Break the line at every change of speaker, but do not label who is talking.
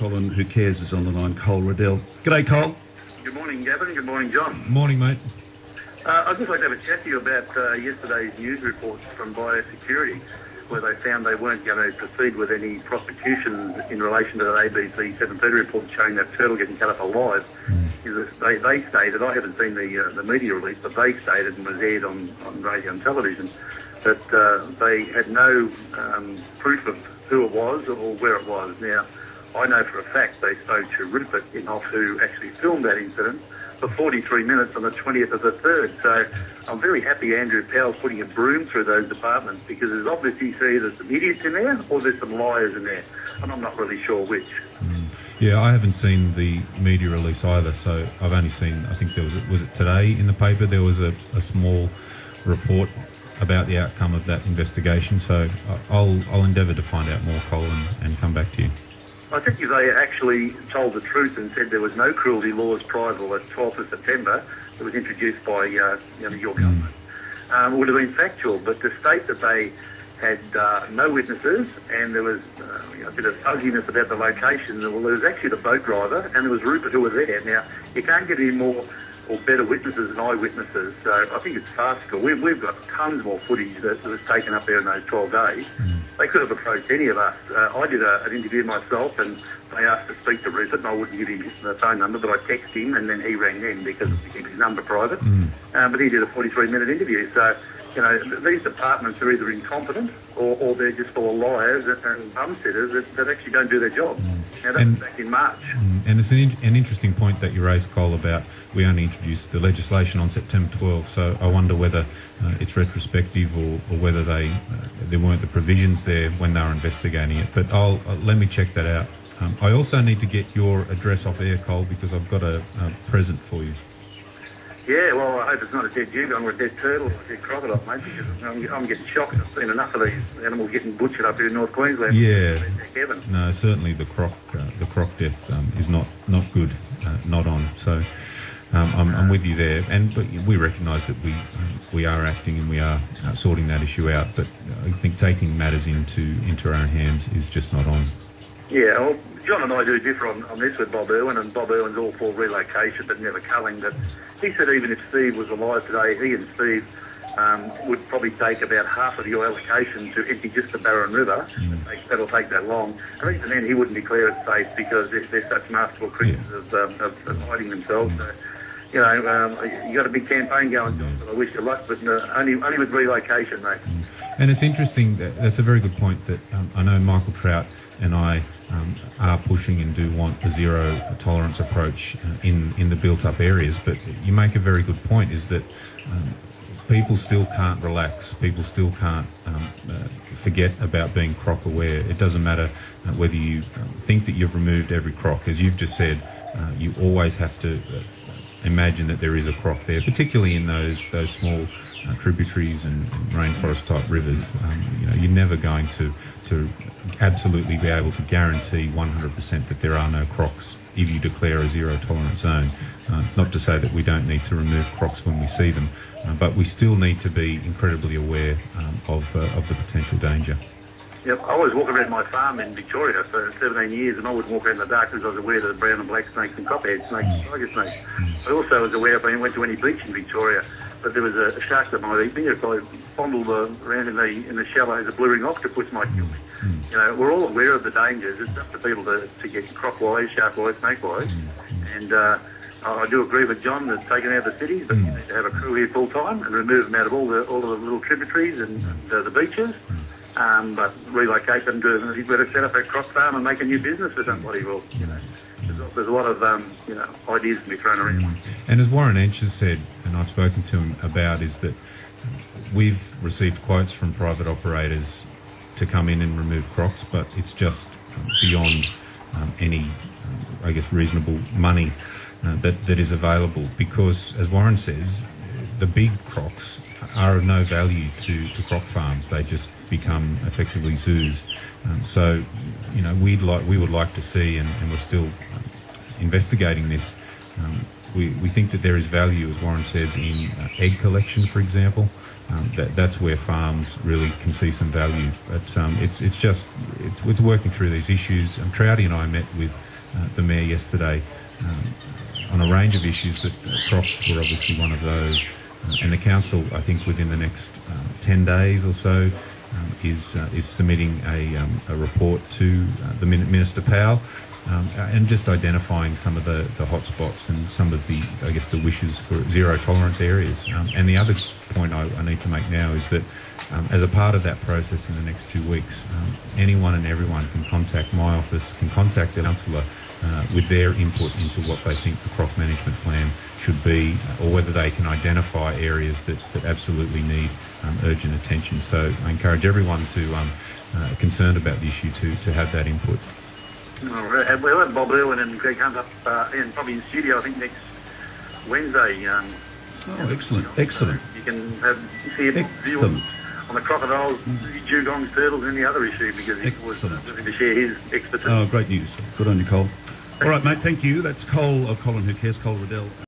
ColinWhoCares is on the line. Colin Ridell. G'day, Col.
Good morning, Gavin. Good morning, John.
Morning, mate.
I'd just like to have a chat to you about yesterday's news reports from Biosecurity, where they found they weren't going to proceed with any prosecutions in relation to the ABC 730 report showing that turtle getting cut up alive. They stated, I haven't seen the media release, but they stated and was aired on radio and television that they had no proof of who it was or where it was. Now, I know for a fact they spoke to Rupert Inhofe, who actually filmed that incident, for 43 minutes on the 20th of the 3rd. So I'm very happy Andrew Powell's putting a broom through those departments, because there's obviously either some idiots in there or there's some liars in there, and I'm not really sure which.
Yeah, I haven't seen the media release either, so I've only seen, I think there was it today in the paper, there was a small report about the outcome of that investigation, so I'll endeavour to find out more, Colin, and come back to you.
I think if they actually told the truth and said there was no cruelty laws prior to the 12th of September that was introduced by your government, it would have been factual. But to state that they had no witnesses and there was a bit of fuzziness about the location, well, there was actually the boat driver and there was Rupert who was there. Now, you can't get any more or better witnesses than eyewitnesses, so I think it's farcical. We've got tons more footage that was taken up there in those 12 days. They could have approached any of us. I did an interview myself, and they asked to speak to Rupert, and I wouldn't give him the phone number, but I texted him, and then he rang them because to keep his number private. But he did a 43-minute interview. So, you know, these departments are either incompetent or they're just full of liars and bum-sitters that actually don't do their job. Now, that was back in March.
And it's an interesting point that you raised, Cole, about we only introduced the legislation on September 12, so I wonder whether it's retrospective or whether there weren't the provisions there when they were investigating it. But let me check that out. I also need to get your address off air, Cole, because I've got a present for you.
Yeah, well, I hope it's not a dead dugong or a dead turtle or a dead crocodile, mate, because I'm getting shocked. I've seen enough of these animals getting butchered up here in North Queensland.
Yeah. No, certainly the croc death is not good, not on. So I'm with you there, but we recognise that we are acting and we are sorting that issue out. But I think taking matters into our own hands is just not on.
Yeah, well, John and I do differ on this with Bob Irwin, and Bob Irwin's all for relocation but never culling. But he said even if Steve was alive today, he and Steve would probably take about half of your allocation to empty just the Barron River. That'll take that long. And even then he wouldn't declare it safe because they're such masterful creatures of hiding themselves. So, you know, you got a big campaign going, John, so I wish you luck, but only with relocation, mate.
And it's interesting, that's a very good point that I know Michael Trout and I are pushing and do want a zero tolerance approach in the built-up areas. But you make a very good point, is that people still can't relax. People still can't forget about being croc aware. It doesn't matter whether you think that you've removed every croc. As you've just said, you always have to imagine that there is a croc there, particularly in those small tributaries and rainforest type rivers. You know, you're never going to absolutely be able to guarantee 100% that there are no crocs if you declare a zero tolerance zone. It's not to say that we don't need to remove crocs when we see them, but we still need to be incredibly aware of the potential danger.
Yep, I was walking around my farm in Victoria for 17 years, and I would walk around in the dark because I was aware of the brown and black snakes and copperhead snakes and tiger snakes. I also was aware, if I went to any beach in Victoria, that there was a shark that might eat me if I fondled around in the shallows. A blue ring octopus might kill me. You know, we're all aware of the dangers. It's up to people to get croc-wise, shark-wise, snake-wise. And I do agree with John that taking out the cities, but you need to have a crew here full-time and remove them out of all the little tributaries and the beaches. But relocate them to, he's better set up a croc farm and make a new business or somebody will, you know. There's a lot of, ideas to be thrown around.
And as Warren Ench has said, and I've spoken to him about, is that we've received quotes from private operators to come in and remove crocs, but it's just beyond any, reasonable money that is available, because, as Warren says, the big crocs are of no value to croc farms. They just become effectively zoos. So, you know, we would like to see, and we're still investigating this. We think that there is value, as Warren says, in egg collection, for example. That's where farms really can see some value. But it's working through these issues. Trouty and I met with the Mayor yesterday on a range of issues, but crops were obviously one of those. And the Council, I think within the next 10 days or so, is submitting a report to the Minister Powell, and just identifying some of the hotspots and some of the, I guess, the wishes for zero tolerance areas. And the other point I need to make now is that as a part of that process in the next 2 weeks, anyone and everyone can contact my office, can contact the councillor with their input into what they think the crop management plan should be, or whether they can identify areas that absolutely need urgent attention. So I encourage everyone to concerned about the issue to have that input.
We'll have Bob Irwin and Greg Hunt up probably in studio, I think, next Wednesday.
Excellent, excellent.
You can see a view on the crocodiles, dugongs, turtles, and any other issue, because he was willing to share his expertise.
Oh, great news. Good on you, Cole. All right, mate, thank you. That's Colin Who Cares, Colin Ridell.